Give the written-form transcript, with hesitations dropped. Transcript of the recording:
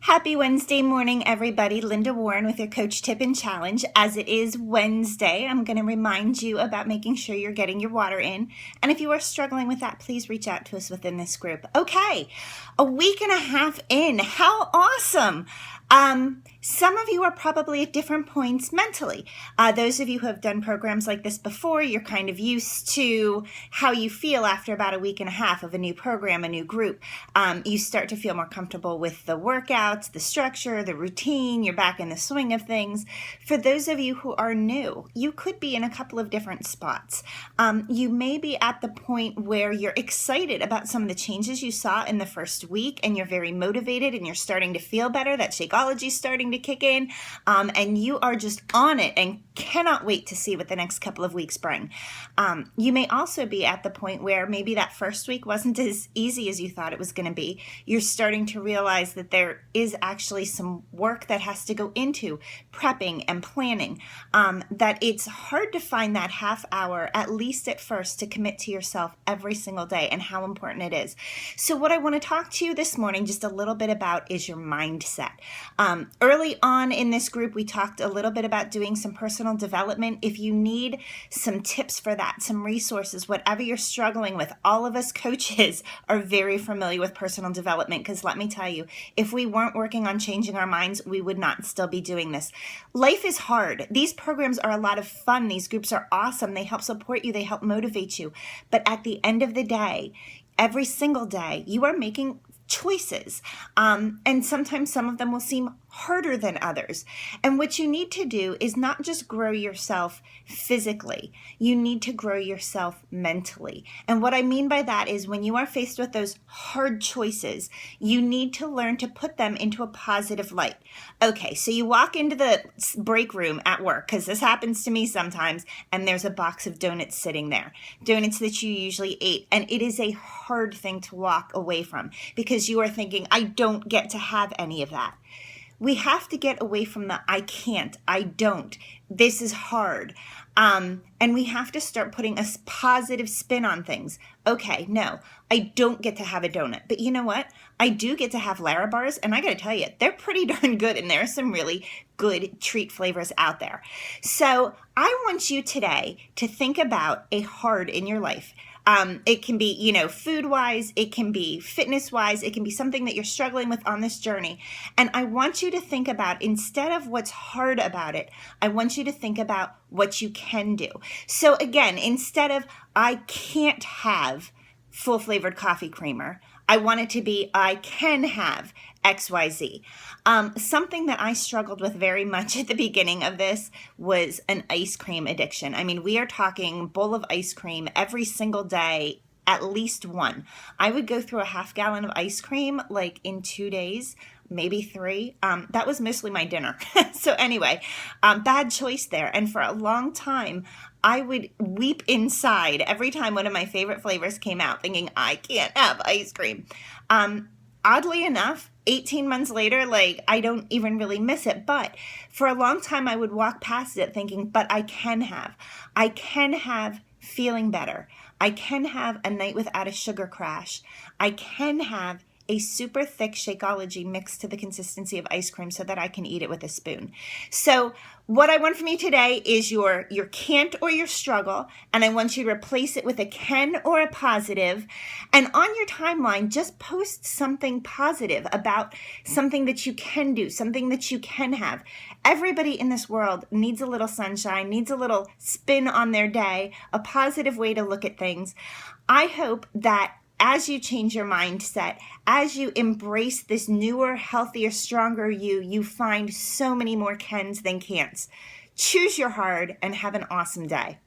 Happy Wednesday morning, everybody. Linda Warren with your Coach Tip and Challenge. As it is Wednesday, I'm going to remind you about making sure you're getting your water in. And if you are struggling with that, please reach out to us within this group. Okay, a week and a half in. How awesome! Some of you are probably at different points mentally. Those of you who have done programs like this before, you're kind of used to how you feel after about a week and a half of a new program, a new group. You start to feel more comfortable with the workouts, the structure, the routine. You're back in the swing of things. For those of you who are new, you could be in a couple of different spots. You may be at the point where you're excited about some of the changes you saw in the first week, and you're very motivated and you're starting to feel better. That Shakeology is starting to kick in, and you are just on it and cannot wait to see what the next couple of weeks bring. You may also be at the point where maybe that first week wasn't as easy as you thought it was going to be. You're starting to realize that there is actually some work that has to go into prepping and planning, that it's hard to find that half hour, at least at first, to commit to yourself every single day, and how important it is. So what I want to talk to you this morning just a little bit about is your mindset. Early on in this group, we talked a little bit about doing some personal development. If you need some tips for that, some resources, whatever you're struggling with, all of us coaches are very familiar with personal development, because let me tell you, if we weren't working on changing our minds, we would not still be doing this. Life is hard. These programs are a lot of fun. These groups are awesome. They help support you. They help motivate you. But at the end of the day, every single day, you are making choices. And sometimes some of them will seem harder than others. And what you need to do is not just grow yourself physically, you need to grow yourself mentally. And what I mean by that is when you are faced with those hard choices, you need to learn to put them into a positive light. Okay, so you walk into the break room at work, because this happens to me sometimes, and there's a box of donuts sitting there, donuts that you usually ate. And it is a hard thing to walk away from, because you are thinking, I don't get to have any of that. We have to get away from the I can't, I don't, this is hard. And we have to start putting a positive spin on things. Okay, no, I don't get to have a donut. But you know what? I do get to have Larabars, and I got to tell you, they're pretty darn good, and there are some really good treat flavors out there. So I want you today to think about a hard in your life. It can be, food-wise, it can be fitness-wise, it can be something that you're struggling with on this journey. And I want you to think about, instead of what's hard about it, I want you to think about what you can do. So again, instead of I can't have full flavored coffee creamer, I want it to be I can have XYZ. Something that I struggled with very much at the beginning of this was an ice cream addiction. I mean, we are talking bowl of ice cream every single day, at least one. I would go through a half gallon of ice cream like in 2 days, maybe 3. That was mostly my dinner. So anyway, bad choice there. And for a long time, I would weep inside every time one of my favorite flavors came out, thinking, I can't have ice cream. Oddly enough, 18 months later, I don't even really miss it. But for a long time, I would walk past it thinking, but I can have feeling better. I can have a night without a sugar crash. I can have a super thick Shakeology mixed to the consistency of ice cream so that I can eat it with a spoon. So what I want from you today is your can't or your struggle, and I want you to replace it with a can or a positive. And on your timeline, just post something positive about something that you can do, something that you can have. Everybody in this world needs a little sunshine, needs a little spin on their day, a positive way to look at things. I hope that as you change your mindset, as you embrace this newer, healthier, stronger you find so many more cans than can'ts. Choose your hard and have an awesome day.